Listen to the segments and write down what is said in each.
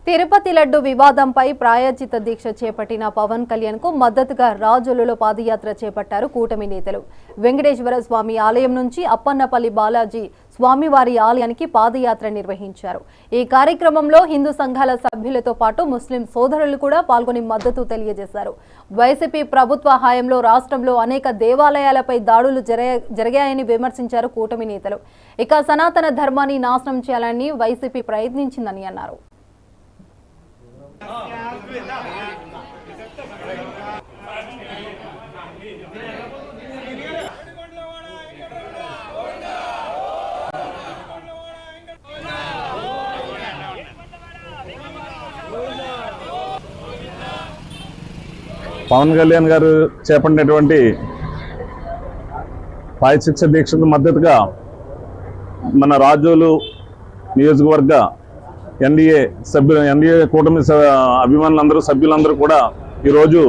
తిరుపతి లడ్డు వివాదంపై ప్రాయోజిత దీక్ష చేపట్టిన పవన్ కళ్యాణ్ కు మద్దతుగా రాజోలులో పాదయాత్ర చేపట్టారు కూటమి నేతలు. వెంకటేశ్వర స్వామి ఆలయం నుంచి అప్పన్నపల్లి బాలాజీ స్వామివారి ఆలయానికి పాదయాత్ర నిర్వహించారు. ఈ కార్యక్రమంలో హిందూ సంఘాల సభ్యులతో పాటు ముస్లిం సోదరులు కూడా పాల్గొని మద్దతు తెలియజేశారు. వైసీపీ ప్రభుత్వ హయాంలో రాష్ట్రంలో అనేక దేవాలయాలపై దాడులు జరిగాయని విమర్శించారు కూటమి నేతలు. ఇక సనాతన ధర్మాన్ని నాశనం చేయాలని వైసీపీ ప్రయత్నించిందని అన్నారు. పవన్ కళ్యాణ్ గారు చేపట్టినటువంటి పాయశిక్ష దీక్షకు మద్దతుగా మన రాజోలు నియోజకవర్గ ఎన్డీఏ కూటమి అభిమానులందరూ సభ్యులందరూ కూడా ఈరోజు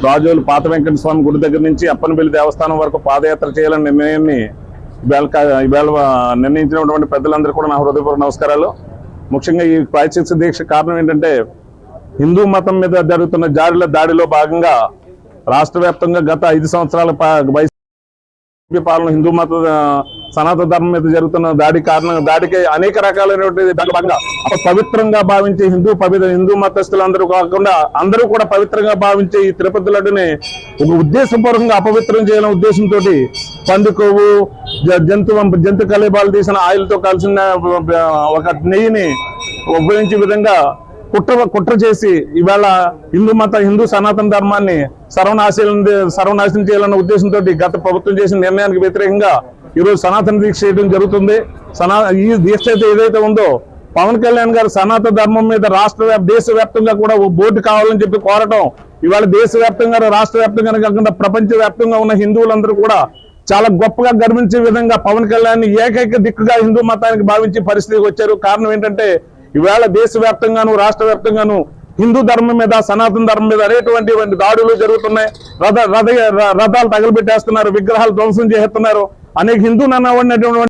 రాజోలు పాత వెంకట స్వామి గుడి దగ్గర నుంచి అప్పనపల్లి దేవస్థానం వరకు పాదయాత్ర చేయాలనే నిర్ణయాన్ని ఇవాళ నిర్ణయించినటువంటి పెద్దలందరూ కూడా నా హృదయపూర్వక నమస్కారాలు. ముఖ్యంగా ఈ పాయశిక్ష దీక్ష కారణం ఏంటంటే, హిందూ మతం మీద జరుగుతున్న దాడిలో భాగంగా రాష్ట్ర వ్యాప్తంగా గత 5 సంవత్సరాల వైసీపీ పాలన హిందూ మత సనాతన ధర్మం మీద జరుగుతున్న దాడికి అనేక రకాలైనటువంటి భాగంగా పవిత్రంగా భావించే హిందూ మతస్థులందరూ కాకుండా అందరూ కూడా పవిత్రంగా భావించే ఈ తిరుపతి లడ్డుని ఒక ఉద్దేశపూర్వకంగా అపవిత్రం చేయాలనే ఉద్దేశంతో పంది కొవ్వు జంతు కలేబాలు తీసిన ఆయిల్తో కలిసిన ఒక నెయ్యిని ఉపయోగించే విధంగా కుట్ర చేసి ఇవాళ హిందూ సనాతన ధర్మాన్ని సర్వనాశనం చేయాలన్న ఉద్దేశంతో గత ప్రభుత్వం చేసిన నిర్ణయానికి వ్యతిరేకంగా ఈరోజు సనాతన దీక్ష చేయడం జరుగుతుంది. ఈ దీక్ష అయితే ఏదైతే ఉందో, పవన్ కళ్యాణ్ గారు సనాతన ధర్మం మీద దేశవ్యాప్తంగా కూడా బోర్డు కావాలని చెప్పి కోరటం, ఇవాళ దేశవ్యాప్తంగా రాష్ట్ర వ్యాప్తంగా కాకుండా ప్రపంచ వ్యాప్తంగా ఉన్న హిందువులందరూ కూడా చాలా గొప్పగా గర్వించే విధంగా పవన్ కళ్యాణ్ ఏకైక దిక్కుగా హిందూ మతానికి భావించే పరిస్థితికి వచ్చారు. కారణం ఏంటంటే, ఇవాళ దేశవ్యాప్తంగాను రాష్ట్ర వ్యాప్తంగాను హిందూ ధర్మం మీద సనాతన ధర్మం మీద అనేటువంటి దాడులు జరుగుతున్నాయి. రథాలు తగలబెట్టేస్తున్నారు, విగ్రహాలు ధ్వంసం చేస్తున్నారు. అనేక హిందూ నన్నటువంటి